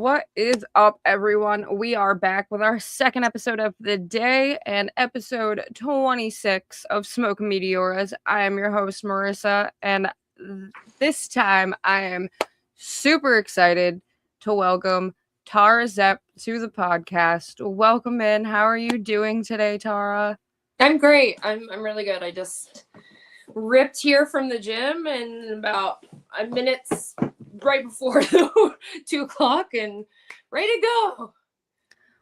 What is up, everyone? We are back with our second episode of the day and episode 26 of Smoke and Meteoras. I am your host, Marissa, and this time I am super excited to welcome Tara Zep to the podcast. Welcome in. How are you doing today, Tara? I'm great. I'm really good. I just ripped here from the gym in about minutes right before 2:00 and ready to go.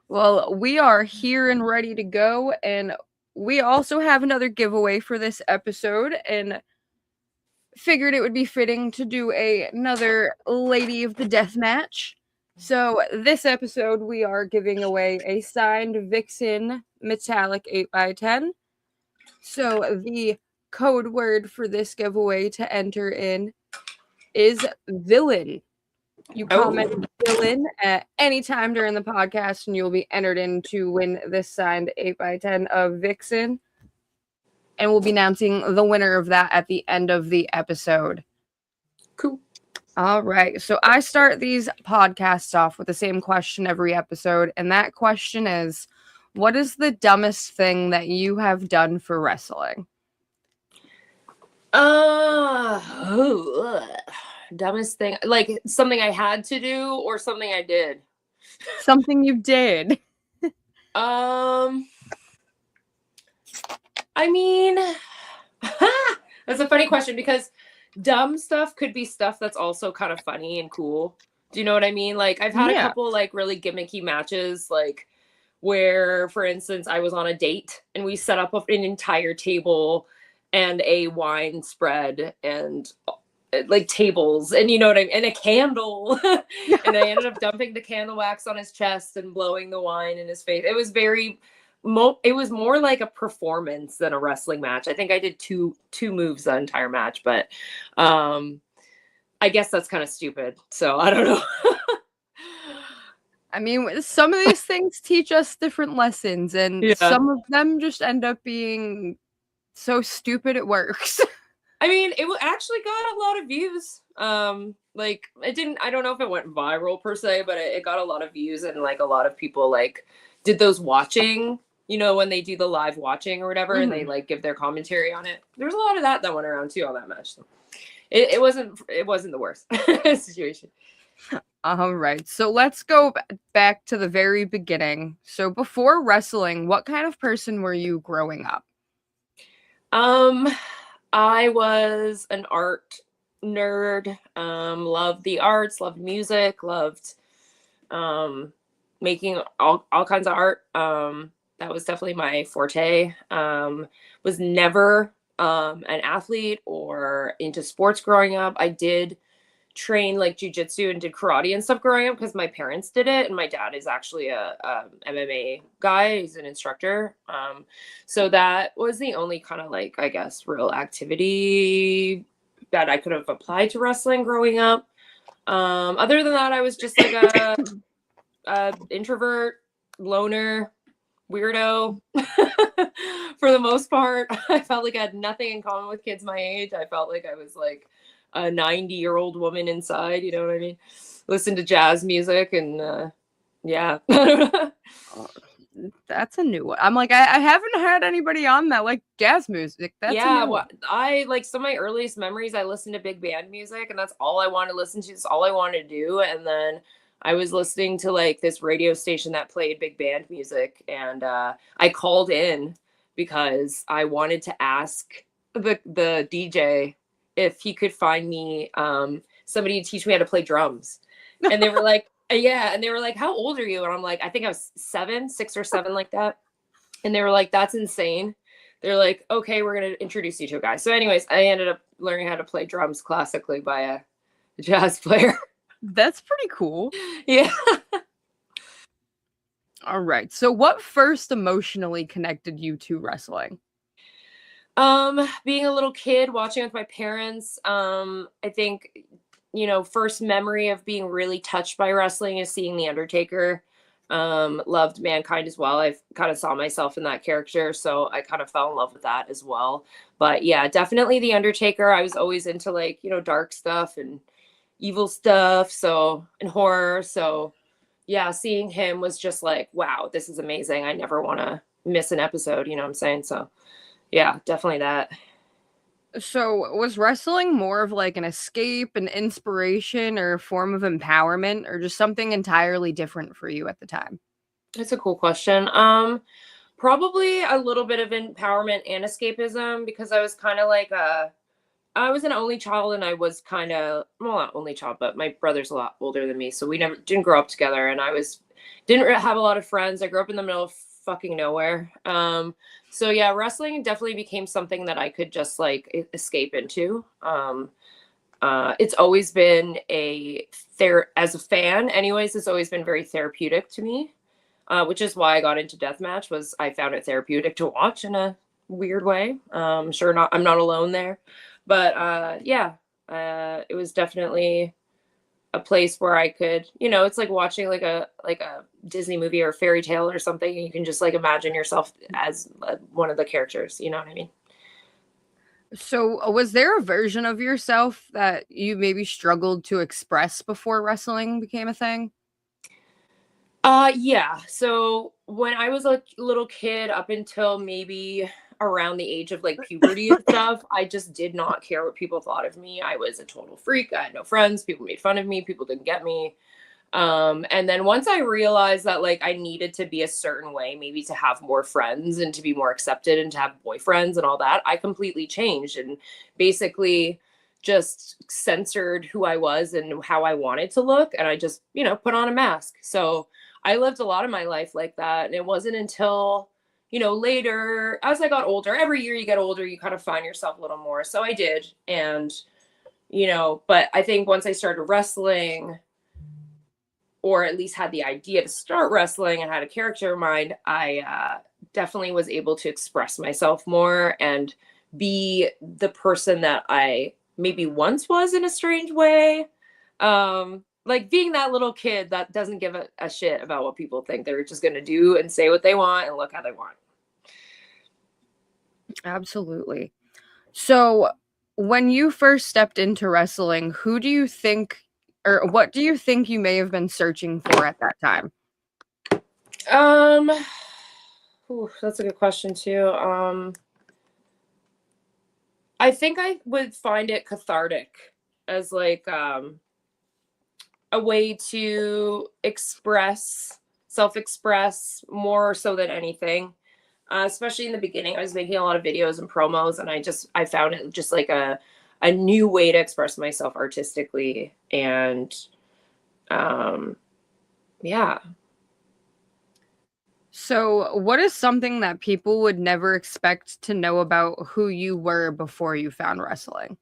Well, we are here and ready to go, and we also have another giveaway for this episode, and figured it would be fitting to do another Lady of the Death match. So this episode, we are giving away a signed Vixen Metallic 8x10. So the code word for this giveaway to enter in is villain. You comment villain at any time during the podcast, and you'll be entered in to win this signed 8x10 of Vixen. And we'll be announcing the winner of that at the end of the episode. Cool. All right. So I start these podcasts off with the same question every episode. And that question is, what is the dumbest thing that you have done for wrestling? Dumbest thing. Like something I had to do or something I did? Something you did. I mean, that's a funny question because dumb stuff could be stuff that's also kind of funny and cool. Do you know what I mean? Like I've had a couple like really gimmicky matches, like where, for instance, I was on a date and we set up an entire table and a wine spread and like tables and you know what I mean, and a candle. And I ended up dumping the candle wax on his chest and blowing the wine in his face. It was it was more like a performance than a wrestling match. I think I did two moves the entire match, but I guess that's kind of stupid. So I don't know. I mean, some of these things teach us different lessons, and some of them just end up being so stupid it works. I mean, it actually got a lot of views. Like it didn't, I don't know if it went viral per se, but it got a lot of views and like a lot of people like did those watching, you know, when they do the live watching or whatever, and they like give their commentary on it. There's a lot of that went around too on that match. So it wasn't the worst situation. All right. So let's go back to the very beginning. So before wrestling, what kind of person were you growing up? I was an art nerd. Loved the arts, loved music, loved making all kinds of art. That was definitely my forte. Was never an athlete or into sports growing up. I did train like jujitsu and did karate and stuff growing up because my parents did it, and my dad is actually a MMA guy. He's an instructor. So that was the only kind of like, I guess, real activity that I could have applied to wrestling growing up. Other than that, I was just like a introvert, loner, weirdo. For the most part. I felt like I had nothing in common with kids my age. I felt like I was like a 90-year-old woman inside, you know what I mean? Listen to jazz music and yeah. That's a new one. I'm like, I haven't had anybody on that like jazz music. That's well, I like some of my earliest memories, I listened to big band music and that's all I wanted to listen to. It's all I wanted to do. And then I was listening to like this radio station that played big band music, and I called in because I wanted to ask the DJ if he could find me somebody to teach me how to play drums. And they were like, yeah. And they were like, how old are you? And I'm like, I think I was 6 or 7 like that. And they were like, that's insane. They're like, okay, we're going to introduce you to a guy. So anyways, I ended up learning how to play drums classically by a jazz player. That's pretty cool. Yeah. All right. So what first emotionally connected you to wrestling? Being a little kid watching with my parents, I think, you know, first memory of being really touched by wrestling is seeing The Undertaker. Loved Mankind as well. I kind of saw myself in that character, so I kind of fell in love with that as well. But yeah, definitely The Undertaker. I was always into like, you know, dark stuff and evil stuff, so, and horror. So yeah, seeing him was just like, wow, this is amazing. I never want to miss an episode, you know what I'm saying? So, yeah, definitely that. So, was wrestling more of like an escape, an inspiration, or a form of empowerment, or just something entirely different for you at the time? That's a cool question. Probably a little bit of empowerment and escapism because I was kind of like I was an only child and I was kind of, well, not only child, but my brother's a lot older than me, so we never didn't grow up together, and I was didn't have a lot of friends. I grew up in the middle of fucking nowhere. So yeah, wrestling definitely became something that I could just like escape into. It's always been as a fan, anyways. It's always been very therapeutic to me, which is why I got into deathmatch. Was I found it therapeutic to watch in a weird way. Sure, not I'm not alone there, but yeah, it was definitely a place where I could, it's like watching like a Disney movie or a fairy tale or something. And you can just like imagine yourself as one of the characters. You know what I mean? So, was there a version of yourself that you maybe struggled to express before wrestling became a thing? Yeah. So when I was a little kid, up until maybe around the age of like puberty and stuff, I just did not care what people thought of me. I was a total freak. I had no friends. People made fun of me. People didn't get me. And then once I realized that like I needed to be a certain way, maybe to have more friends and to be more accepted and to have boyfriends and all that, I completely changed and basically just censored who I was and how I wanted to look. And I just, put on a mask. So I lived a lot of my life like that. And it wasn't until, later as I got older, every year you get older, you kind of find yourself a little more. So I did. And, but I think once I started wrestling, or at least had the idea to start wrestling and had a character in mind, I definitely was able to express myself more and be the person that I maybe once was in a strange way. Like being that little kid that doesn't give a shit about what people think. They're just going to do and say what they want and look how they want. Absolutely. So, when you first stepped into wrestling, who do you think, or what do you think you may have been searching for at that time? Um, that's a good question too. I think I would find it cathartic as like a way to self-express more so than anything. Especially in the beginning, I was making a lot of videos and promos, and I found it just like a new way to express myself artistically, and um, yeah. So, what is something that people would never expect to know about who you were before you found wrestling?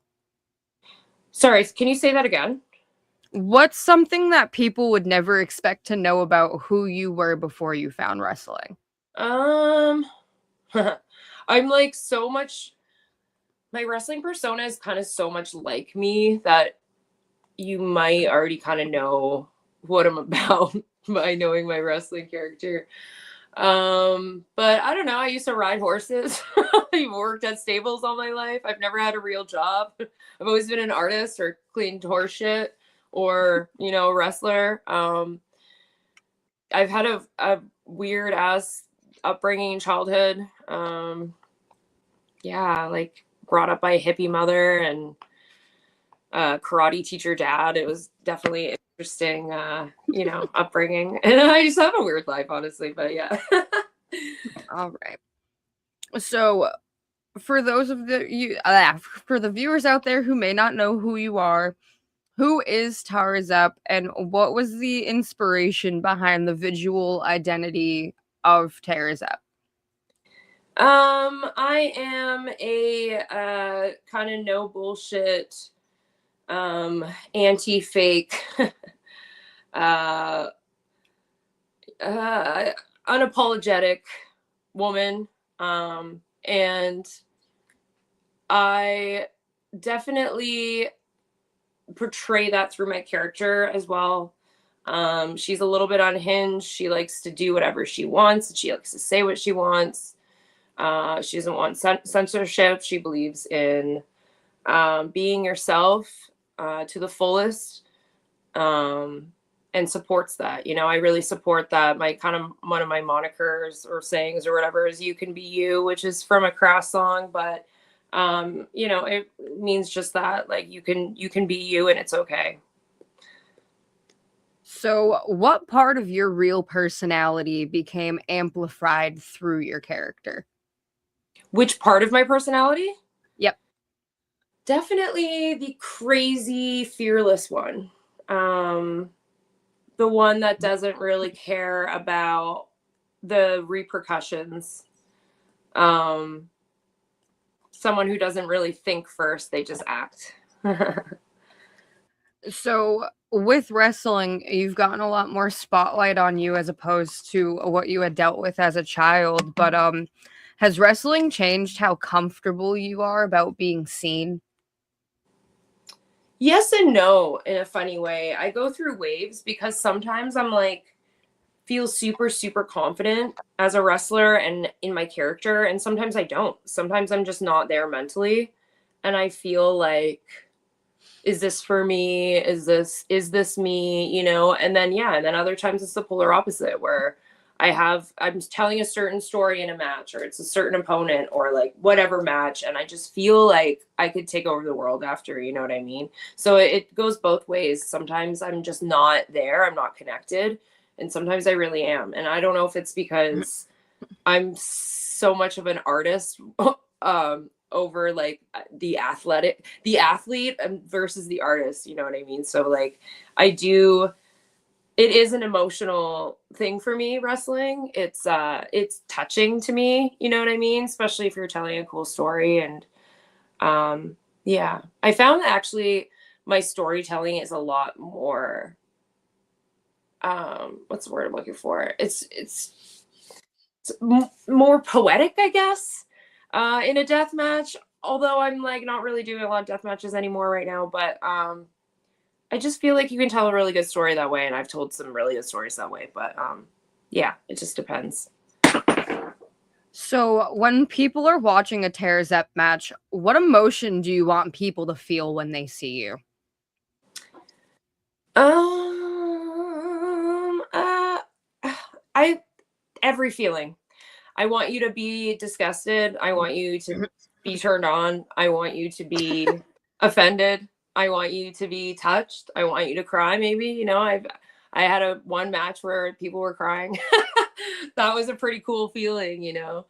Sorry, can you say that again? What's something that people would never expect to know about who you were before you found wrestling? Um, I'm like so much. My wrestling persona is kind of so much like me that you might already kind of know what I'm about by knowing my wrestling character. But I don't know. I used to ride horses. I've worked at stables all my life. I've never had a real job. I've always been an artist or cleaned horse shit or, a wrestler. I've had a weird ass upbringing in childhood. Yeah, like brought up by a hippie mother and karate teacher dad. It was definitely interesting, upbringing. And I just have a weird life, honestly, but yeah. All right. So, for the viewers out there who may not know who you are, who is Tara Zep, and what was the inspiration behind the visual identity of Tara Zep? I am a kind of no bullshit, anti-fake, uh, uh, unapologetic woman. And I definitely portray that through my character as well. She's a little bit unhinged. She likes to do whatever she wants. She likes to say what she wants. She doesn't want censorship. She believes in being yourself to the fullest. Um, and supports that. You know, I really support that. My kind of one of my monikers or sayings or whatever is "you can be you," which is from a Crass song, but you know, it means just that, like, you can be you and it's okay. So, what part of your real personality became amplified through your character? Which part of my personality? Yep. Definitely the crazy, fearless one. Um, the one that doesn't really care about the repercussions. Um, someone who doesn't really think first, they just act. So, with wrestling, you've gotten a lot more spotlight on you as opposed to what you had dealt with as a child. But has wrestling changed how comfortable you are about being seen? Yes and no in a funny way. I go through waves because sometimes I'm like, feel super, super confident as a wrestler and in my character. And sometimes I don't. Sometimes I'm just not there mentally. And I feel like, is this for me? Is this me? You know? And then yeah, and then other times it's the polar opposite where I'm telling a certain story in a match, or it's a certain opponent, or like whatever match, and I just feel like I could take over the world after, you know what I mean? So it goes both ways. Sometimes I'm just not there, I'm not connected, and sometimes I really am. And I don't know if it's because I'm so much of an artist over like the athlete versus the artist, you know what I mean? So like I do, it is an emotional thing for me, wrestling. It's touching to me, you know what I mean? Especially if you're telling a cool story. And yeah, I found that actually my storytelling is a lot more what's the word I'm looking for? More poetic, I guess, in a death match. Although I'm like not really doing a lot of death matches anymore right now, but I just feel like you can tell a really good story that way, and I've told some really good stories that way. But yeah, it just depends. So, when people are watching a Tara Zep match, what emotion do you want people to feel when they see you? Uh, I every feeling. I want you to be disgusted. I want you to be turned on. I want you to be offended. I want you to be touched. I want you to cry. Maybe, you know, I had a one match where people were crying. That was a pretty cool feeling, you know.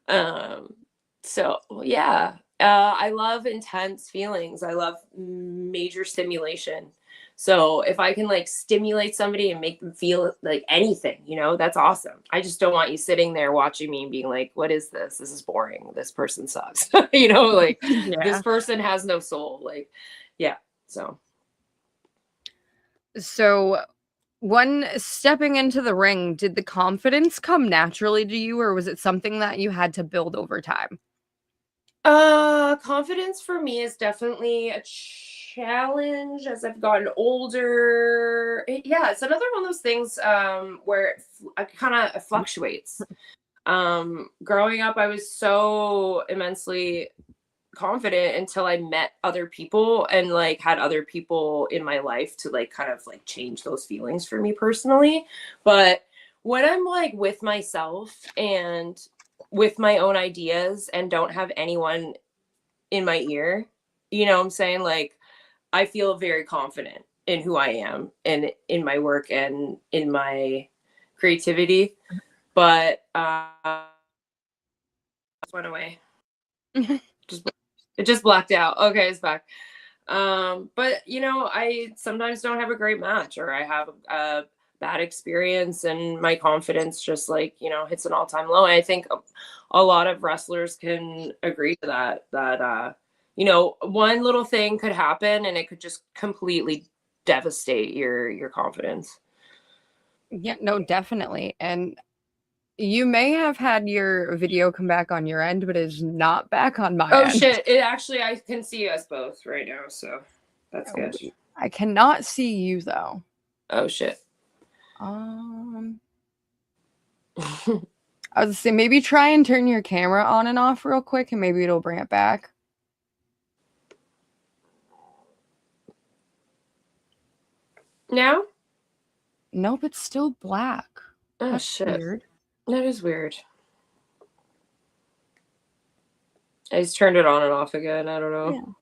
Um, so yeah, I love intense feelings. I love major stimulation. So if I can like stimulate somebody and make them feel like anything, you know, that's awesome. I just don't want you sitting there watching me and being like, what is this? This is boring. This person sucks. You know, like this Yeah. person has no soul. Like, yeah. So So, when stepping into the ring, did the confidence come naturally to you, or was it something that you had to build over time? confidence for me is definitely a challenge as I've gotten older. Yeah, it's another one of those things where it kind of fluctuates. Growing up, I was so immensely confident until I met other people and like had other people in my life to like kind of like change those feelings for me personally. But when I'm like with myself and with my own ideas and don't have anyone in my ear, you know what I'm saying? Like I feel very confident in who I am and in my work and in my creativity. But just went away. Just it just blacked out. Okay, it's back. But you know, I sometimes don't have a great match, or I have a bad experience, and my confidence just like, you know, hits an all-time low. And I think a lot of wrestlers can agree to that. That you know, one little thing could happen, and it could just completely devastate your confidence. Yeah, no, definitely. And you may have had your video come back on your end, but it is not back on my Oh end. shit! It actually, I can see us both right now, so that's good. I cannot see you though. Oh shit. Um, I was say maybe try and turn your camera on and off real quick, and maybe it'll bring it back. Now? Nope, it's still black. Oh That's shit. weird. That is weird. I just turned it on and off again. I don't know. Yeah.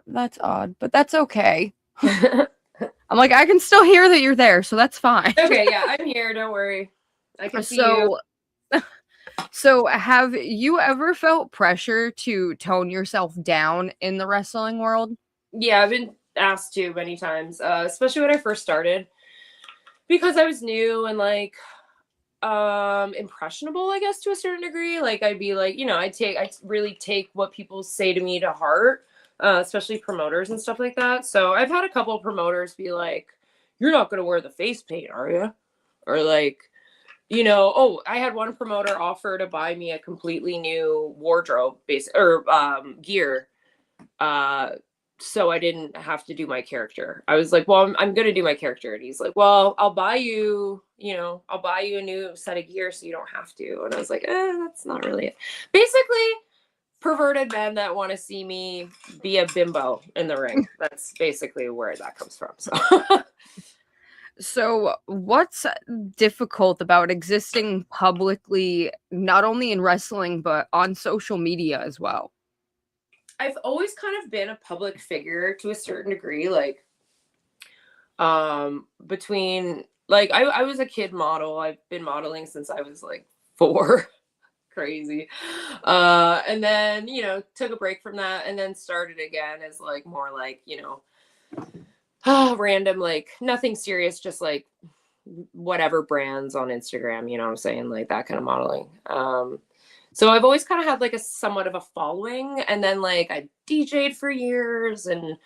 That's odd, but that's okay. I'm like, I can still hear that you're there, so that's fine. Okay, yeah, I'm here. Don't worry. I can see you. So, so have you ever felt pressure to tone yourself down in the wrestling world? Yeah, I've been asked to many times, especially when I first started, because I was new and like impressionable, I guess, to a certain degree. Like I'd be like, I really take what people say to me to heart, especially promoters and stuff like that. So I've had a couple of promoters be like, "You're not gonna wear the face paint, are you?" Or like, oh, I had one promoter offer to buy me a completely new wardrobe base or gear, uh so I didn't have to do my character. I was like, well, I'm gonna do my character. And he's like, well, I'll buy you a new set of gear so you don't have to. And I was like, that's not really it. Basically, perverted men that want to see me be a bimbo in the ring. That's basically where that comes from. So So, what's difficult about existing publicly, not only in wrestling, but on social media as well? I've always kind of been a public figure to a certain degree, like between like I was a kid model. I've been modeling since I was like 4. Crazy. And then, took a break from that and then started again as like more like, random, like nothing serious, just like whatever brands on Instagram, you know what I'm saying? Like that kind of modeling. So I've always kind of had like a somewhat of a following, and then like I DJ'd for years and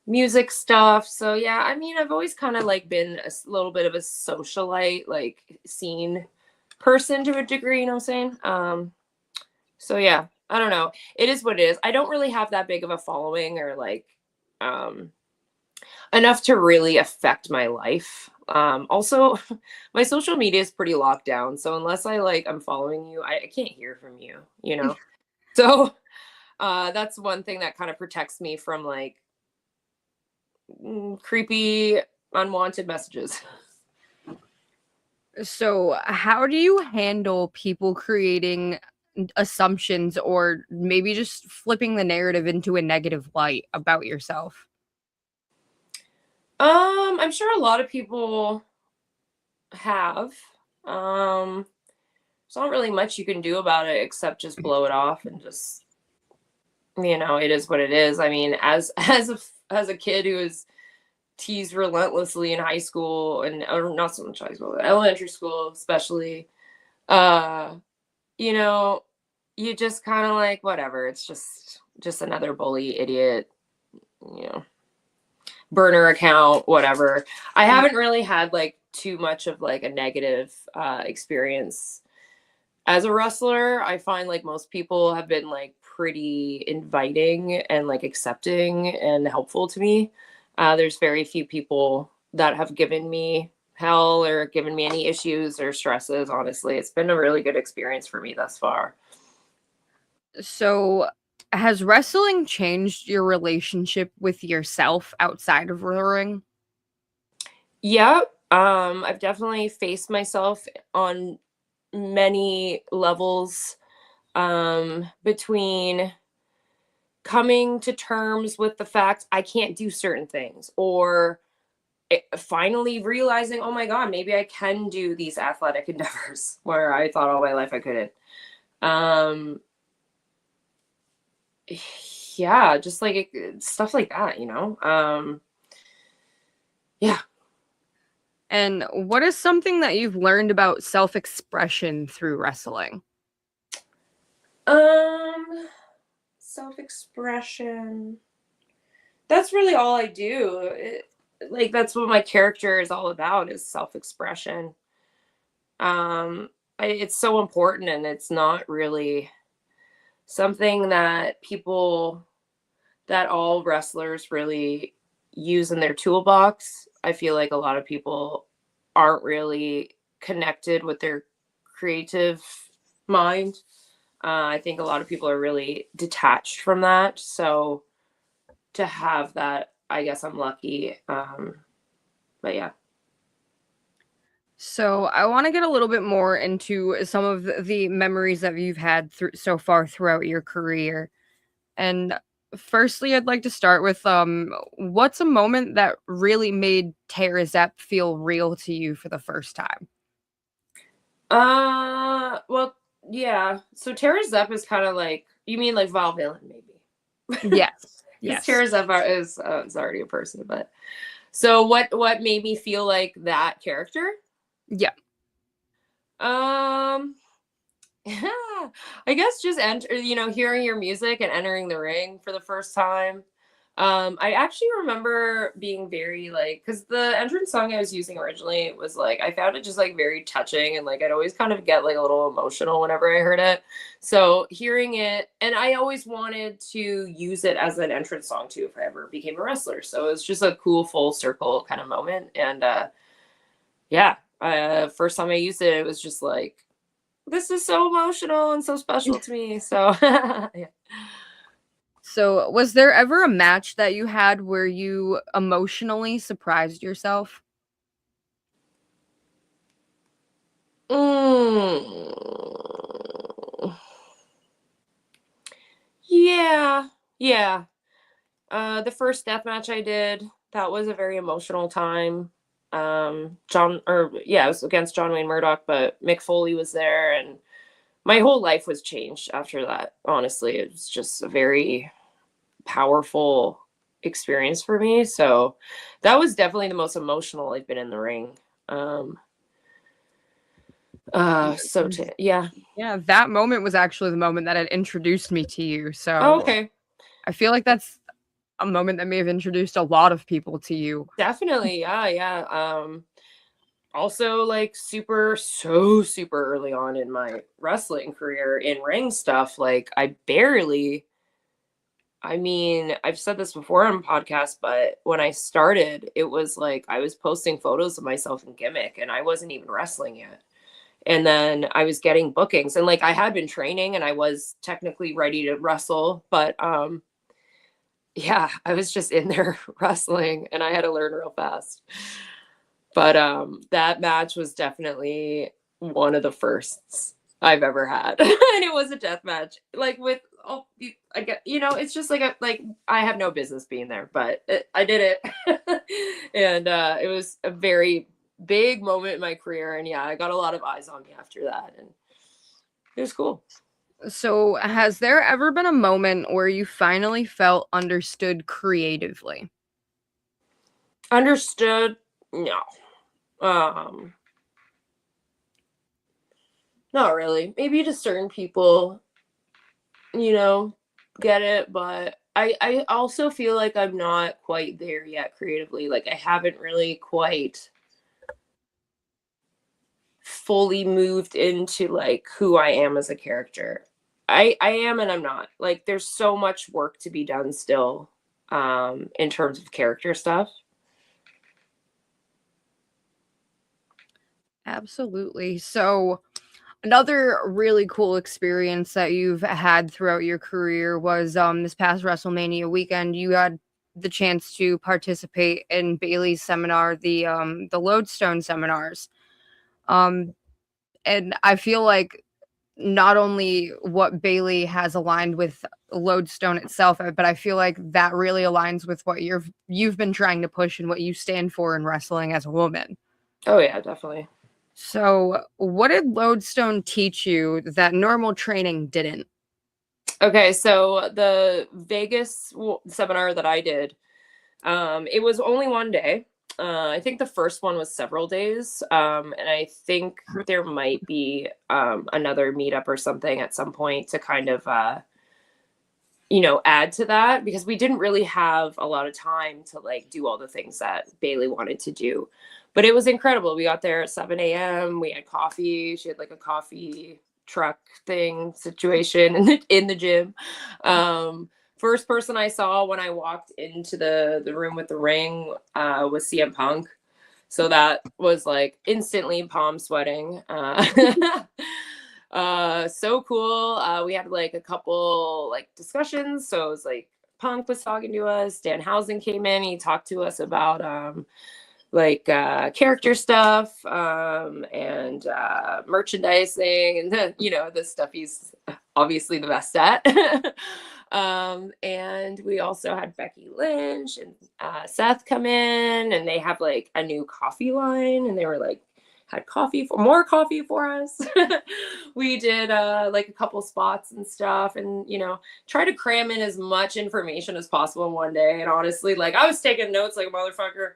music stuff. So yeah, I mean, I've always kind of like been little bit of a socialite, like scene person to a degree, you know what I'm saying? So yeah, I don't know. It is what it is. I don't really have that big of a following or like um enough to really affect my life. Also my social media is pretty locked down. So unless I'm following you, I can't hear from you. So that's one thing that kind of protects me from like creepy unwanted messages. So, how do you handle people creating assumptions or maybe just flipping the narrative into a negative light about yourself? I'm sure a lot of people have. Um, there's not really much you can do about it except just blow it off and just, it is what it is. I mean, as a kid who was teased relentlessly in high school and or not so much high school, but elementary school especially, uh, you know, you just kind of like whatever. It's just another bully idiot, you know, burner account, whatever. I haven't really had like too much of like a negative experience as a wrestler. I find like most people have been like pretty inviting and like accepting and helpful to me. There's very few people that have given me hell or given me any issues or stresses. Honestly, it's been a really good experience for me thus far. So, has wrestling changed your relationship with yourself outside of the ring? Yeah, I've definitely faced myself on many levels, between coming to terms with the fact I can't do certain things or finally realizing, oh my God, maybe I can do these athletic endeavors where I thought all my life I couldn't. Um, yeah, just like stuff like that. Yeah. And what is something that you've learned about self-expression through wrestling? Um, self-expression. That's really all I do. Like that's what my character is all about is self-expression. It's so important, and it's not really something that all wrestlers really use in their toolbox. I feel like a lot of people aren't really connected with their creative mind. I think a lot of people are really detached from that. So to have that, I guess I'm lucky. But yeah. So I want to get a little bit more into some of the memories that you've had so far throughout your career. And firstly, I'd like to start with what's a moment that really made Tara Zep feel real to you for the first time? Well, yeah. So Tara Zep is kind of like, you mean like Val Villain, maybe? Yes. Because Yes. Tara Zep is already a person, but so what made me feel like that character? Yeah. Um, I guess just hearing your music and entering the ring for the first time. I actually remember being very like, because the entrance song I was using originally was like, I found it just like very touching, and like I'd always kind of get like a little emotional whenever I heard it. So hearing it, and I always wanted to use it as an entrance song too if I ever became a wrestler. So it was just a cool full circle kind of moment. And yeah, first time I used it, it was just like, this is so emotional and so special to me. So yeah. So was there ever a match that you had where you emotionally surprised yourself? Mm. Yeah, yeah. The first death match I did, that was a very emotional time. It was against John Wayne Murdoch, but Mick Foley was there, and my whole life was changed after that. Honestly, it was just a very powerful experience for me. So that was definitely the most emotional I've been in the ring. Um, yeah. Yeah, that moment was actually the moment that had introduced me to you. Oh, So okay. I feel like that's a moment that may have introduced a lot of people to you. Definitely. Yeah, yeah. Also like super early on in my wrestling career in ring stuff, like I mean, I've said this before on podcast, but when I started, it was like I was posting photos of myself in gimmick and I wasn't even wrestling yet. And then I was getting bookings, and like I had been training and I was technically ready to wrestle, but yeah, I was just in there wrestling and I had to learn real fast. But that match was definitely one of the firsts I've ever had. And it was a death match. Like with I get, it's just like I have no business being there, but I did it. And it was a very big moment in my career, and yeah, I got a lot of eyes on me after that, and it was cool. So, has there ever been a moment where you finally felt understood creatively? Understood? No. Um Not really. Maybe to certain people, you know, get it, but I also feel like I'm not quite there yet creatively. Like I haven't really quite fully moved into like who I am as a character. I am and I'm not. Like there's so much work to be done still in terms of character stuff. Absolutely. So, another really cool experience that you've had throughout your career was this past WrestleMania weekend. You had the chance to participate in Bailey's seminar, the Lodestone seminars. Um, and I feel like not only what Bailey has aligned with Lodestone itself, but I feel like that really aligns with what you've been trying to push and what you stand for in wrestling as a woman. Oh yeah, definitely. So, what did Lodestone teach you that normal training didn't? Okay, so the Vegas seminar that I did, it was only one day. I think the first one was several days. And I think there might be another meetup or something at some point to kind of, add to that, because we didn't really have a lot of time to like do all the things that Bailey wanted to do. But it was incredible. We got there at 7 a.m. We had coffee. She had like a coffee truck thing situation in the gym. First person I saw when I walked into the room with the ring was CM Punk. So that was like instantly palm sweating. So cool. We had like a couple like discussions. So it was like Punk was talking to us. Dan Housen came in. He talked to us about like character stuff, and merchandising, and the stuff he's obviously the best at. And we also had Becky Lynch and Seth come in, and they have like a new coffee line, and they were like had more coffee for us. We did like a couple spots and stuff, and try to cram in as much information as possible in one day. And honestly, like I was taking notes like a motherfucker.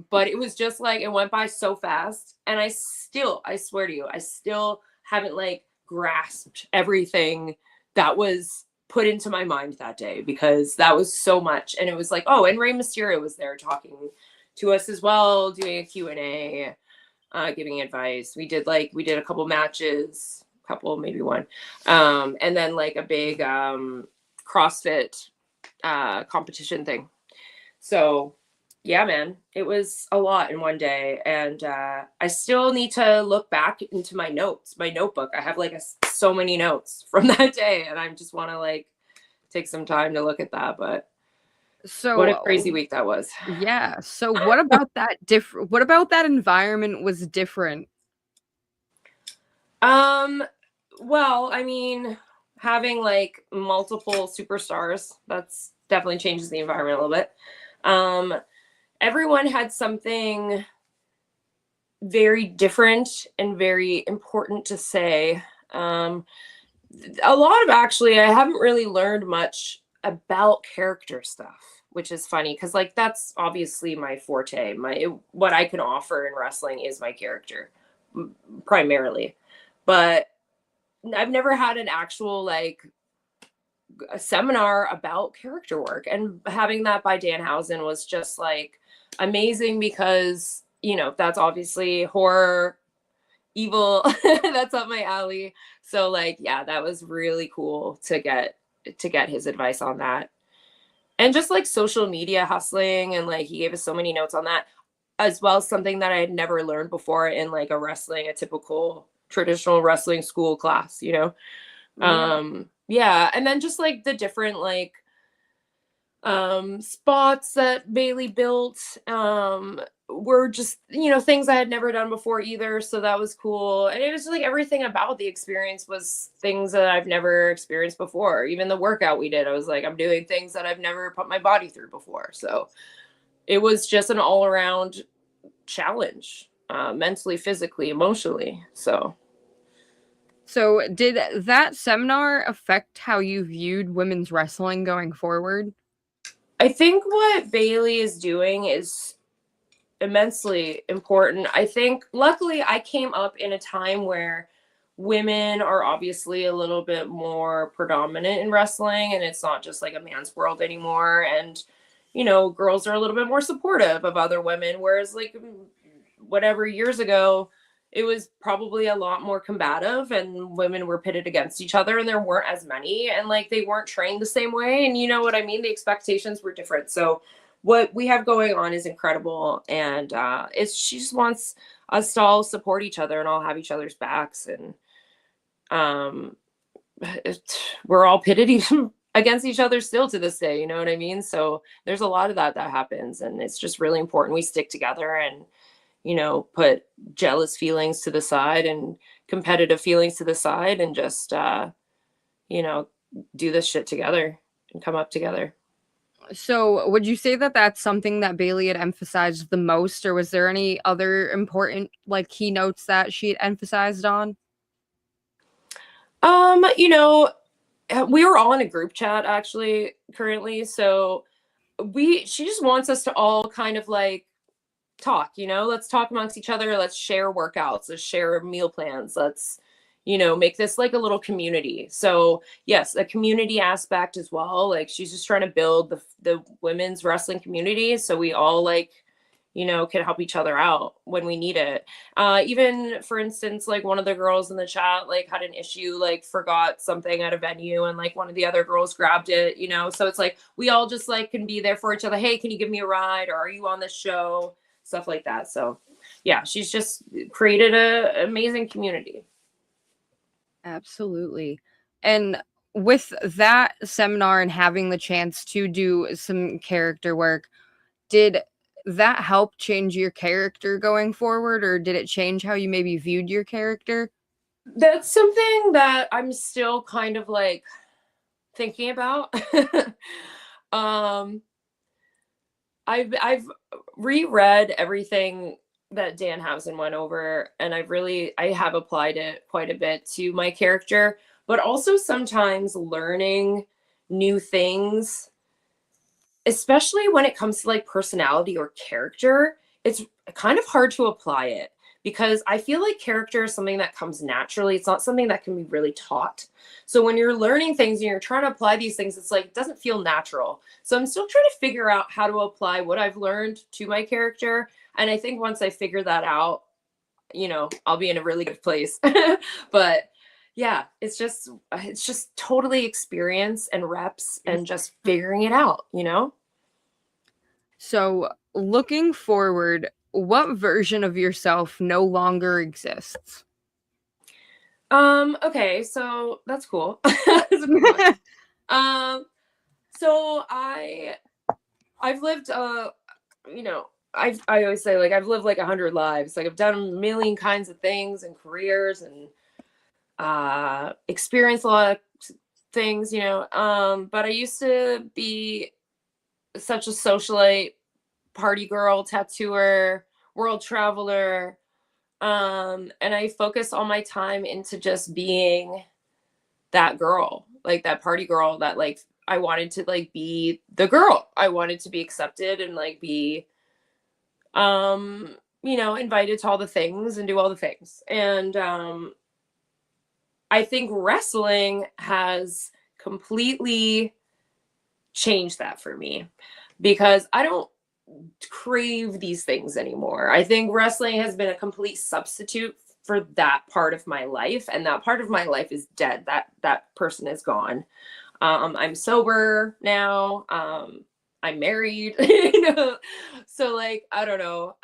But it was just like it went by so fast, and I swear to you, I still haven't like grasped everything that was put into my mind that day, because that was so much. And it was like, oh, and Rey Mysterio was there talking to us as well, doing a Q&A, giving advice. We did a couple matches, maybe one, and then like a big CrossFit competition thing. So yeah, man, it was a lot in one day. And I still need to look back into my notebook. I have like so many notes from that day, and I just want to like take some time to look at that. But what a crazy week that was. Yeah. So what about that environment was different? Well, I mean, having like multiple superstars, that's definitely changes the environment a little bit. Everyone had something very different and very important to say. A lot of, actually, I haven't really learned much about character stuff, which is funny because like that's obviously my forte. What I can offer in wrestling is my character primarily. But I've never had an actual like a seminar about character work, and having that by Danhausen was just like amazing, because that's obviously horror, evil. That's up my alley. So like, yeah, that was really cool to get his advice on that. And just like social media hustling, and like he gave us so many notes on that, as well as something that I had never learned before in like a typical traditional wrestling school class. Yeah. And then just like the different like spots that Bailey built were just things I had never done before either, so that was cool. And it was just like everything about the experience was things that I've never experienced before. Even the workout we did, I was like, I'm doing things that I've never put my body through before. So it was just an all-around challenge, mentally, physically, emotionally. So did that seminar affect how you viewed women's wrestling going forward? I think what Bailey is doing is immensely important. I think luckily I came up in a time where women are obviously a little bit more predominant in wrestling, and it's not just like a man's world anymore. And girls are a little bit more supportive of other women, whereas like whatever years ago, it was probably a lot more combative, and women were pitted against each other, and there weren't as many, and like they weren't trained the same way, and you know what I mean, the expectations were different. So what we have going on is incredible, and she just wants us to all support each other and all have each other's backs. And um we're all pitted against each other still to this day, you know what I mean? So there's a lot of that happens, and it's just really important we stick together and put jealous feelings to the side and competitive feelings to the side, and just do this shit together and come up together. So would you say that that's something that Bailey had emphasized the most, or was there any other important like keynotes that she had emphasized on? We were all in a group chat actually currently, so she just wants us to all kind of like talk, let's talk amongst each other, let's share workouts, let's share meal plans, let's make this like a little community. So yes, a community aspect as well. Like she's just trying to build the women's wrestling community, so we all like can help each other out when we need it. Even for instance, like one of the girls in the chat like had an issue, like forgot something at a venue, and like one of the other girls grabbed it, so it's like we all just like can be there for each other. Hey, can you give me a ride, or are you on this show, stuff like that. So yeah, she's just created a amazing community. Absolutely. And with that seminar and having the chance to do some character work, did that help change your character going forward, or did it change how you maybe viewed your character? That's something that I'm still kind of like thinking about. um I've reread everything that Dan Housen went over, and I have applied it quite a bit to my character, but also sometimes learning new things, especially when it comes to like personality or character, it's kind of hard to apply it because I feel like character is something that comes naturally. It's not something that can be really taught. So when you're learning things and you're trying to apply these things, it's like it doesn't feel natural. So I'm still trying to figure out how to apply what I've learned to my character. And I think once I figure that out, I'll be in a really good place. But yeah, it's just totally experience and reps and just figuring it out. So, looking forward, what version of yourself no longer exists? Okay, so that's cool. That's a cool one. Um, so I've lived I always say like I've lived like 100 lives. Like I've done a million kinds of things and careers and experienced a lot of things. But I used to be such a socialite, party girl, tattooer, world traveler. And I focus all my time into just being that girl, like that party girl that like I wanted to like be the girl. I wanted to be accepted and like be invited to all the things and do all the things. And I think wrestling has completely changed that for me because I don't crave these things anymore. I think wrestling has been a complete substitute for that part of my life, and that part of my life is dead. That person is gone. I'm sober now. I'm married. So like I don't know.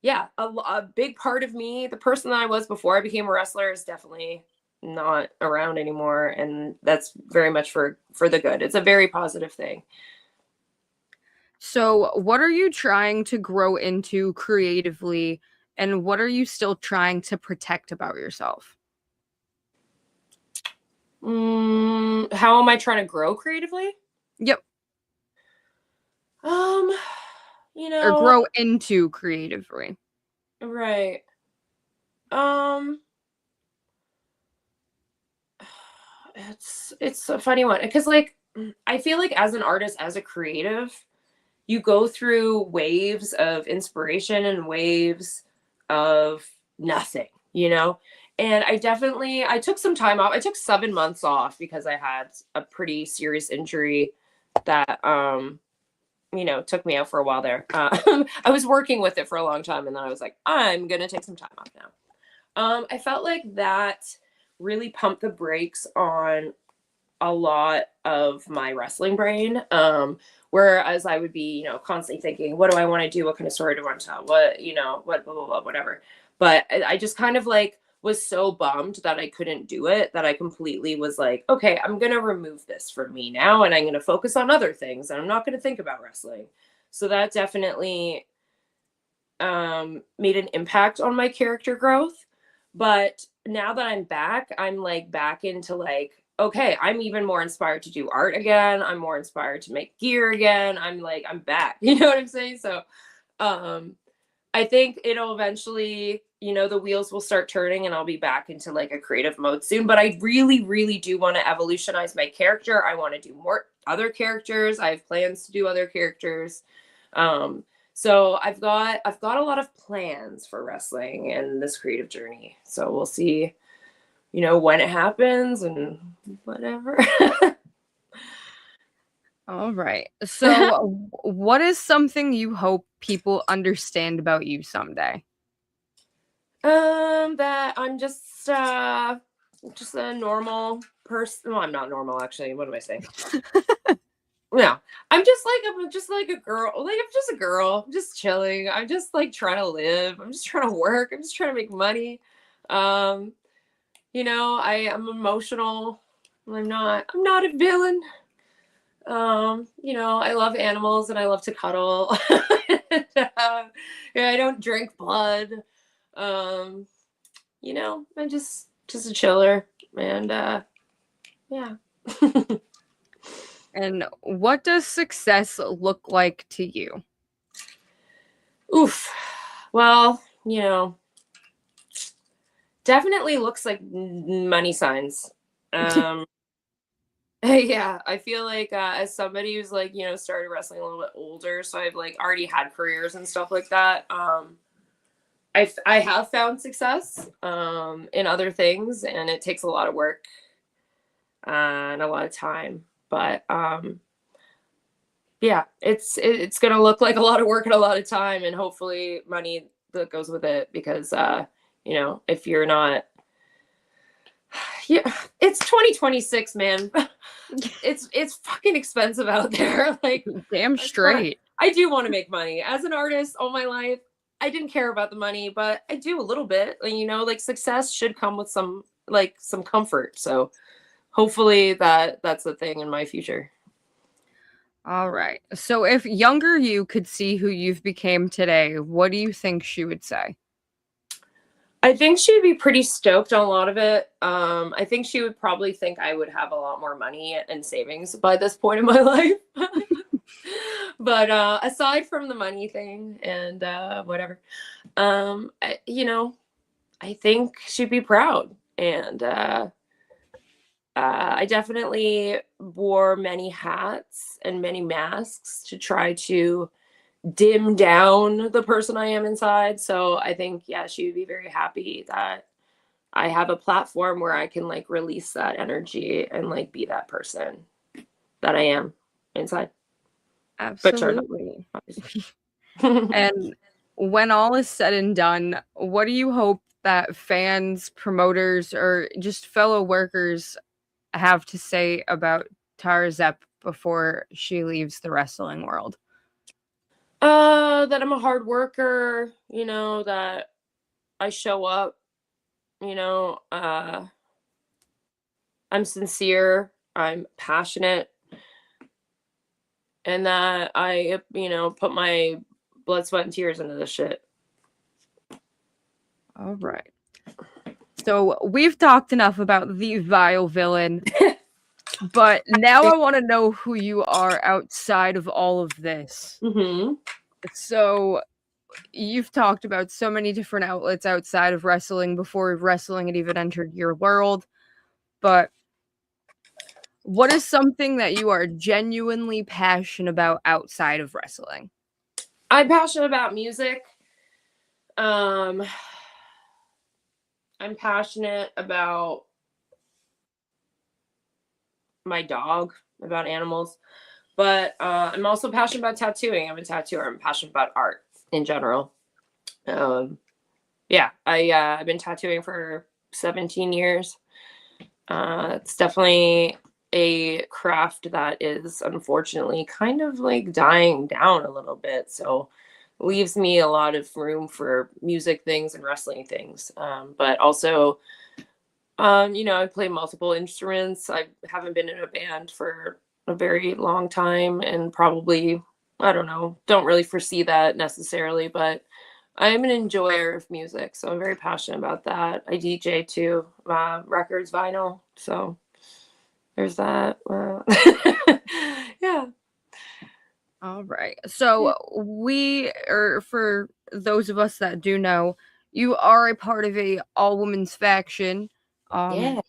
Yeah, a big part of me, the person that I was before I became a wrestler, is definitely not around anymore, and that's very much for the good. It's a very positive thing. So, what are you trying to grow into creatively, and what are you still trying to protect about yourself? How am I trying to grow creatively? Yep, Um, you or know, grow into creatively. right. Um, it's a funny one because like I feel like as an artist, as a creative, you go through waves of inspiration and waves of nothing. And I took some time off. I took 7 months off because I had a pretty serious injury that took me out for a while there. I was working with it for a long time, and then I was like, I'm gonna take some time off now. I felt like that really pumped the brakes on a lot of my wrestling brain. Whereas I would be, constantly thinking, what do I want to do? What kind of story do I want to tell? What, blah, blah, blah, whatever. But I just kind of like was so bummed that I couldn't do it that I completely was like, okay, I'm going to remove this from me now and I'm going to focus on other things and I'm not going to think about wrestling. So that definitely made an impact on my character growth. But now that I'm back, I'm like back into like, okay, I'm even more inspired to do art again. I'm more inspired to make gear again. I'm like, I'm back. You know what I'm saying? So um I think it'll eventually, the wheels will start turning and I'll be back into like a creative mode soon. But I really, really do want to evolutionize my character. I want to do more other characters. I have plans to do other characters. Um, so I've got a lot of plans for wrestling and this creative journey. So we'll see, when it happens and whatever. All right. So, what is something you hope people understand about you someday? That I'm just a normal person. Well, I'm not normal actually. What am I saying? No, I'm just like a girl. Like I'm just a girl. I'm just chilling. I'm just like trying to live. I'm just trying to work. I'm just trying to make money. Um, I am emotional. I'm not a villain. I love animals and I love to cuddle. And, yeah, I don't drink blood. Um, I'm just a chiller, and yeah. And what does success look like to you? Oof. Well, definitely looks like money signs. Um, yeah, I feel like as somebody who's like, started wrestling a little bit older, so I've like already had careers and stuff like that. I have found success in other things, and it takes a lot of work and a lot of time. But yeah, it's gonna look like a lot of work and a lot of time, and hopefully money that goes with it. Because if you're not, yeah, it's 2026, man. It's fucking expensive out there. Like, Damn straight. I do want to make money as an artist all my life. I didn't care about the money, but I do a little bit. And, like success should come with some comfort. So hopefully that's a thing in my future. All right. So if younger you could see who you've became today, what do you think she would say? I think she'd be pretty stoked on a lot of it. I think she would probably think I would have a lot more money and savings by this point in my life. But aside from the money thing and whatever, I think she'd be proud. And I definitely wore many hats and many masks to try to dim down the person I am inside. So I think, yeah, she would be very happy that I have a platform where I can like release that energy and like be that person that I am inside. But sure, not Absolutely. obviously. And when all is said and done, what do you hope that fans, promoters, or just fellow workers have to say about Tara Zep before she leaves the wrestling world? That I'm a hard worker, that I show up, you know, uh, I'm sincere, I'm passionate, and that I, put my blood, sweat, and tears into this shit. All right. So we've talked enough about the vile villain, but now I want to know who you are outside of all of this. Mm-hmm. So you've talked about so many different outlets outside of wrestling before wrestling had even entered your world, but what is something that you are genuinely passionate about outside of wrestling? I'm passionate about music. Um, I'm passionate about my dog, about animals, but I'm also passionate about tattooing. I'm a tattooer. I'm passionate about art in general. Um, yeah, I've been tattooing for 17 years. It's definitely a craft that is unfortunately kind of like dying down a little bit. So leaves me a lot of room for music things and wrestling things. But also, I play multiple instruments. I haven't been in a band for a very long time, and probably, I don't know, don't really foresee that necessarily, but I'm an enjoyer of music, so I'm very passionate about that. I DJ too, records, vinyl. So there's that. Yeah. All right. So we are, for those of us that do know, you are a part of a all women's faction. Um Yeah.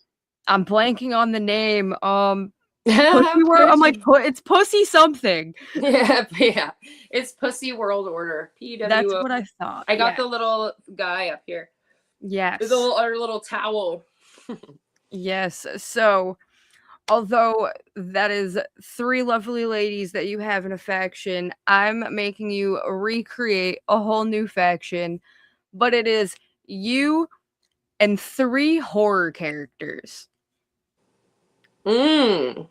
I'm blanking on the name. Pussy World. I'm like, Pussy. it's Pussy something. Yeah, yeah. It's Pussy World Order. That's PWO. what I thought. I got Yeah. the little guy up here. The Yes. little our little towel. Yes. So, although that is three lovely ladies that you have in a faction, I'm making you recreate a whole new faction, but it is you and three horror characters. Mm.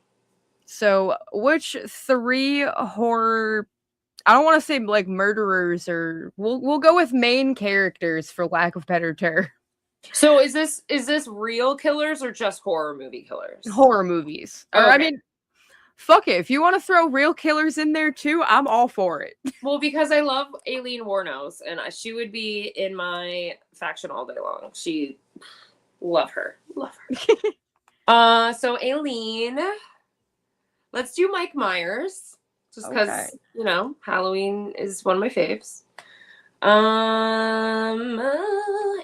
So, which three horror, I don't want to say like murderers, or we'll go with main characters for lack of better term. So is this real killers or just horror movie killers? Horror movies. Or I Okay. mean, fuck it. If you want to throw real killers in there too, I'm all for it. Well, because I love Aileen Wuornos, and she would be in my faction all day long. Love her. So Aileen, let's do Mike Myers, just because Okay. Halloween is one of my faves.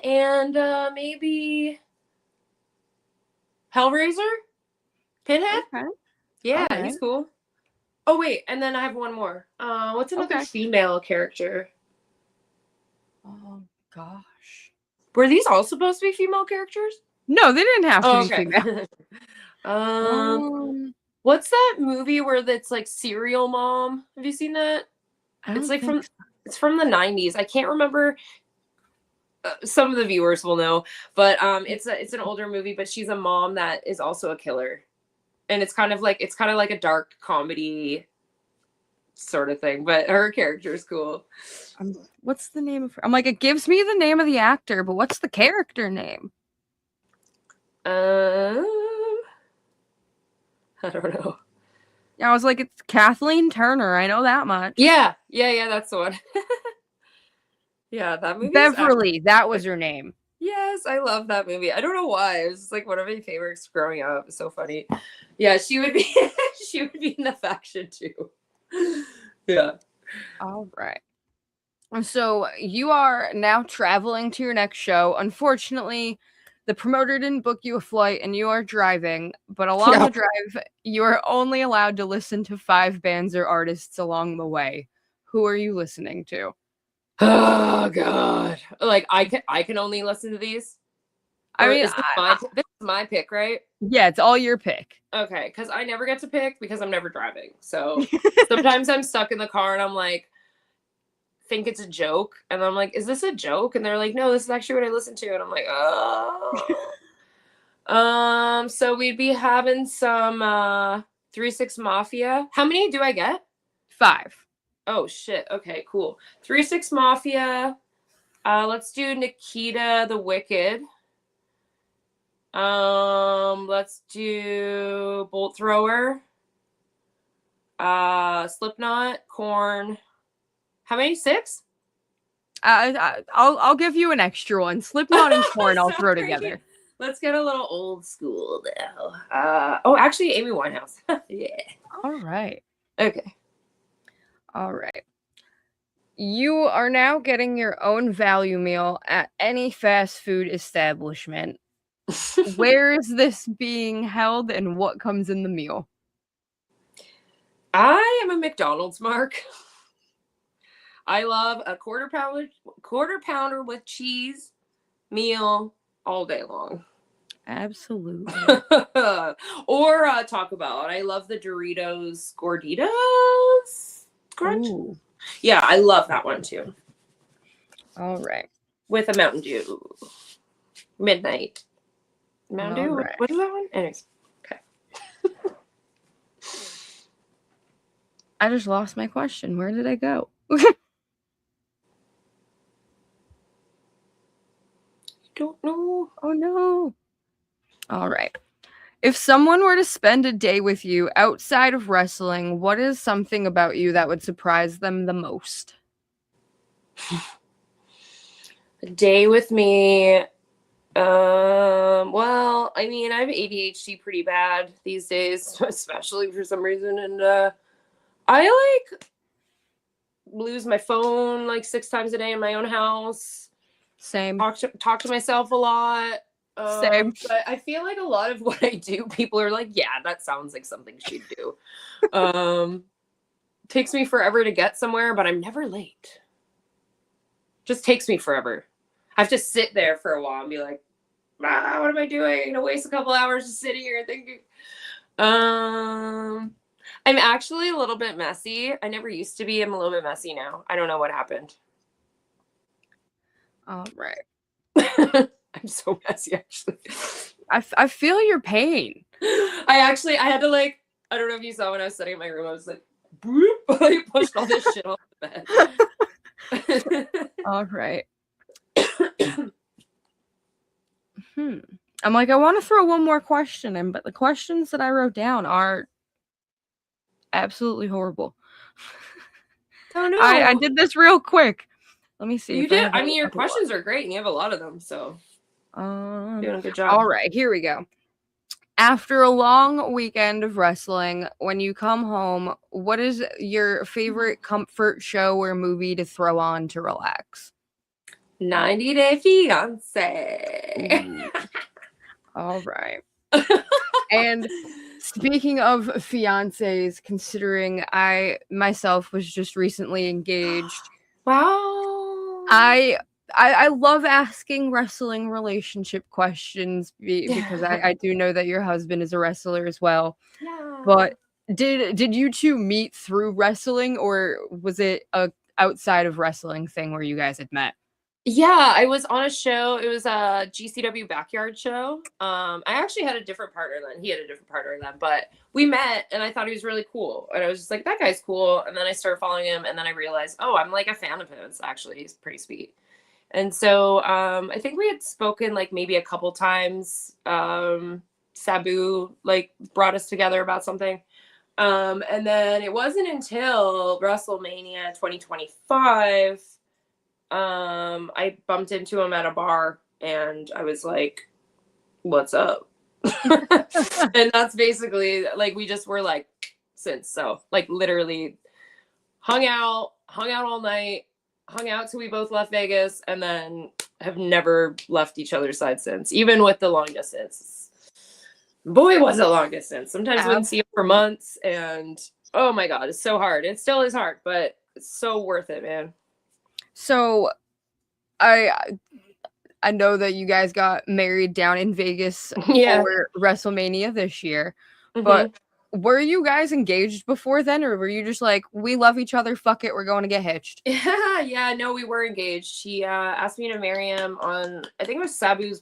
And maybe Hellraiser, Pinhead. Okay. Yeah, All right. he's cool. Oh wait, and then I have one more. What's another Okay. female character? Oh gosh. Were these all supposed to be female characters? No, they didn't have to be Okay. female. What's that movie where that's like Serial Mom? Have you seen that? I It's don't like think so. it's from the 90s. I can't remember. Some of the viewers will know, but it's an older movie, but she's a mom that is also a killer. And it's kind of like a dark comedy sort of thing, but her character is cool. What's the name of her? I'm like, it gives me the name of the actor, but what's the character name? I don't know. Yeah, I was like, it's Kathleen Turner. I know that much. Yeah, that's the one. Yeah, that movie. Beverly, that was her name. Yes, I love that movie. I don't know why. It was just like one of my favorites growing up. It's so funny. Yeah, she would be in the faction too. Yeah. All right. So you are now traveling to your next show. Unfortunately, the promoter didn't book you a flight and you are driving, but along the drive, you are only allowed to listen to 5 bands or artists along the way. Who are you listening to? Oh God! Like I can only listen to these. I mean, this is my pick, right? Yeah, it's all your pick. Okay, because I never get to pick because I'm never driving. So sometimes I'm stuck in the car and I'm like, think it's a joke, and I'm like, is this a joke? And they're like, no, this is actually what I listen to, and I'm like, oh. So we'd be having some 3 6 Mafia. How many do I get? 5. Oh shit. Okay, cool. 3 6 Mafia. Let's do Nikita the Wicked. Let's do Bolt Thrower. Slipknot, Korn. How many? 6? I'll give you an extra one. Slipknot and Korn I'll throw together. Let's get a little old school now. Actually, Amy Winehouse. Yeah. All right. Okay. All right. You are now getting your own value meal at any fast food establishment. Where is this being held and what comes in the meal? I am a McDonald's mark. I love a quarter pounder with cheese meal all day long. Absolutely. Or Taco Bell. And I love the Doritos Gorditas Crunch. Ooh. Yeah, I love that one too. All right. With a Mountain Dew. Midnight. Mountain Dew? Right. What is that one? Anyways. Okay. I just lost my question. Where did I go? Don't know. Oh no. All right. If someone were to spend a day with you outside of wrestling, what is something about you that would surprise them the most? A day with me. Well, I mean, I have ADHD pretty bad these days, especially for some reason. And I like lose my phone like 6 times a day in my own house. Same. Talk to myself a lot. Same. But I feel like a lot of what I do, people are like, yeah, that sounds like something she'd do. Takes me forever to get somewhere, but I'm never late. Just takes me forever. I have to sit there for a while and be like, what am I doing? I'm gonna waste a couple hours just sitting here thinking. I'm actually a little bit messy. I never used to be. I'm a little bit messy now. I don't know what happened. All right. I'm so messy, actually. I feel your pain. I had to I don't know if you saw when I was setting up my room, I was like, boop, I pushed all this shit off the bed. All right. I'm like, I want to throw one more question in, but the questions that I wrote down are absolutely horrible. Oh I no. did this real quick. Let me see You if I did. have I any mean, your other ones. questions are great and you have a lot of them, so doing a good All job. right, here we go. After a long weekend of wrestling, when you come home, what is your favorite comfort show or movie to throw on to relax? 90 Day Fiance. Ooh, all right. And speaking of fiancés, considering I myself was just recently engaged, Wow. I I love asking wrestling relationship questions because Yeah. I do know that your husband is a wrestler as well. Yeah. But did you two meet through wrestling, or was it a outside of wrestling thing where you guys had met? Yeah, I was on a show. It was a GCW backyard show. I actually had a different partner then. He had a different partner then, but we met and I thought he was really cool. And I was just like, that guy's cool. And then I started following him and then I realized, oh, I'm like a fan of his actually. He's pretty sweet. And so I think we had spoken like maybe a couple times. Sabu like brought us together about something. And then it wasn't until WrestleMania 2025 I bumped into him at a bar and I was like, what's up? And that's basically like we just were like since so like literally hung out all night, hung out till we both left Vegas, and then have never left each other's side since, even with the long distance. Boy, was it long distance. Sometimes wouldn't see him for Absolutely. months, and oh my god, it's so hard. It still is hard, but it's so worth it, man. So I I know that you guys got married down in Vegas Yeah. for WrestleMania this year, but Hmm. were you guys engaged before then, or were you just like, we love each other, fuck it, we're going to get hitched? Yeah, yeah, no, we were engaged. He asked me to marry him on, I think it was Sabu's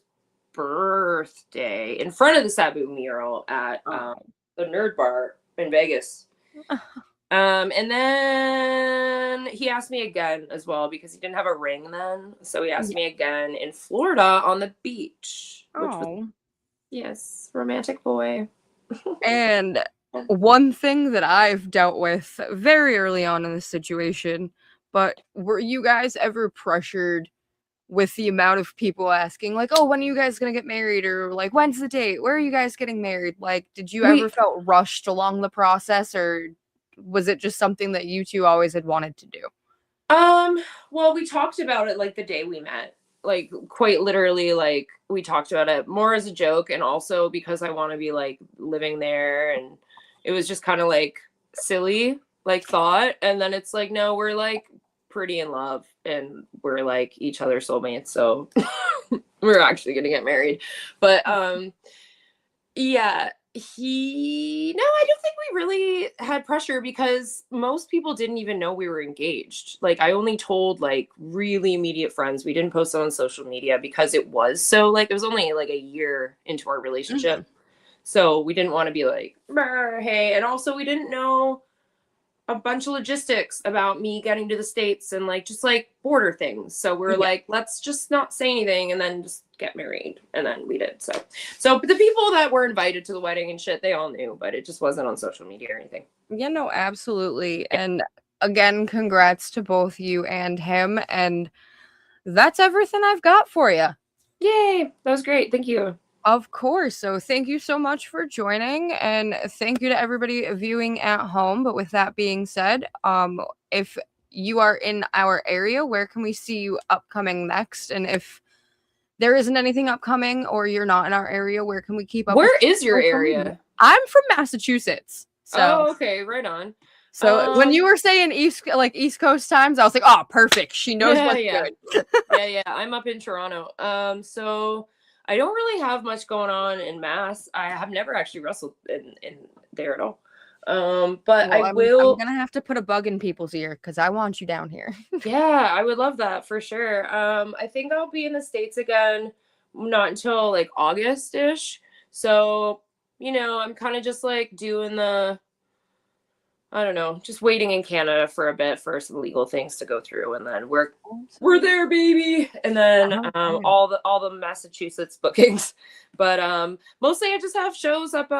birthday, in front of the Sabu mural at Oh. the Nerd Bar in Vegas. And then he asked me again as well because he didn't have a ring then. So he asked Yeah. me again in Florida on the beach, which was, Oh. yes, romantic boy. And one thing that I've dealt with very early on in this situation, but were you guys ever pressured with the amount of people asking, like, oh, when are you guys gonna get married? Or like, when's the date? Where are you guys getting married? Like, did you ever We felt rushed along the process, or was it just something that you two always had wanted to do? Um, well, we talked about it like the day we met. Like quite literally, like we talked about it more as a joke and also because I want to be like living there and it was just kind of like silly, like thought. And then it's like, no, we're like pretty in love and we're like each other's soulmates. So we're actually gonna get married. But yeah, no, I don't think we really had pressure because most people didn't even know we were engaged. Like I only told like really immediate friends. We didn't post it on social media because it was so like it was only like a year into our Mhm. relationship. So we didn't want to be like, "Brr, hey, and also we didn't know a bunch of logistics about me getting to the States and like just like border things. So we're Yeah. like, let's just not say anything and then just get married. And then we did. So the people that were invited to the wedding and shit, they all knew, but it just wasn't on social media or anything. Yeah, no, absolutely. Yeah. And again, congrats to both you and him. And that's everything I've got for you. Yay. That was great. Thank you. Of course. So thank you so much for joining, and thank you to everybody viewing at home. But with that being said, if you are in our area, where can we see you upcoming next? And if there isn't anything upcoming or you're not in our area, where can we keep up with Where is your social media? area? I'm from Massachusetts. So Oh, okay. Right on. when you Um, were saying East Coast times, I was like, "Oh, perfect. She knows yeah, what's yeah. good." Yeah. I'm up in Toronto. So I don't really have much going on in Mass. I have never actually wrestled in there at all. But Well, I I'm will. gonna have to put a bug in people's ear because I want you down here. Yeah, I would love that for sure. I think I'll be in the States again, not until like August-ish. So, I'm kind of just like doing the I don't know, just waiting in Canada for a bit for some legal things to go through, and then we're Awesome. there, baby. And then Okay. all the Massachusetts bookings, but mostly I just have shows up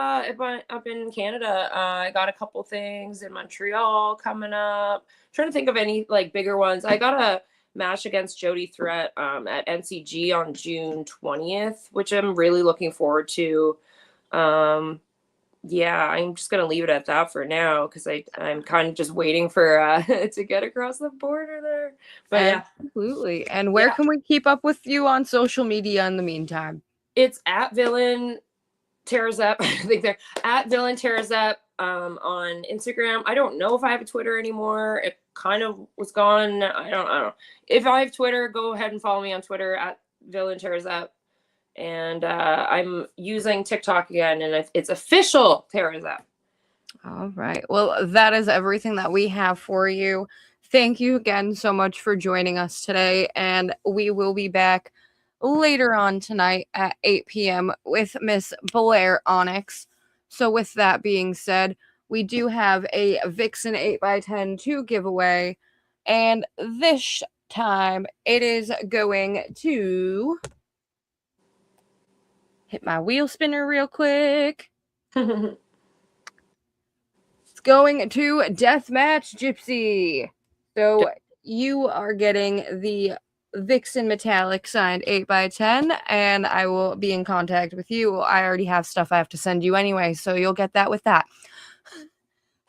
in Canada. I got a couple things in Montreal coming up. Trying to think of any like bigger ones. I got a match against Jody Threat at NCG on June 20th, which I'm really looking forward to. Um, yeah, I'm just gonna leave it at that for now because I'm kind of just waiting for to get across the border there. But yeah, Absolutely. And where yeah, can we keep up with you on social media in the meantime? it's at Villain Tara Zep. I think they're at Villain Tara Zep on Instagram. I don't know if I have a Twitter anymore. It kind of was gone. I don't know. If I have Twitter, go ahead and follow me on Twitter at Villain Tara Zep. And I'm using TikTok again, and it's official Tara Zep. All right. Well, that is everything that we have for you. Thank you again so much for joining us today. And we will be back later on tonight at 8 p.m. with Miss Blair Onyx. So, with that being said, we do have a Vixen 8x10 to give away. And this time it is going to hit my wheel spinner real quick. It's going to Deathmatch Gypsy. So you are getting the Vixen Metallic signed 8x10, and I will be in contact with you. I already have stuff I have to send you anyway, so you'll get that with that.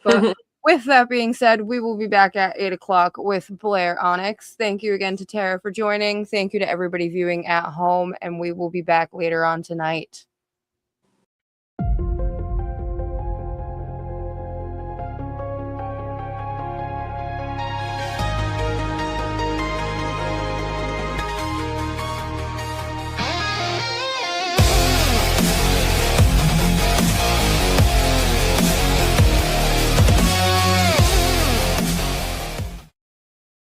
But with that being said, we will be back at 8 o'clock with Blair Onyx. Thank you again to Tara for joining. Thank you to everybody viewing at home, and we will be back later on tonight.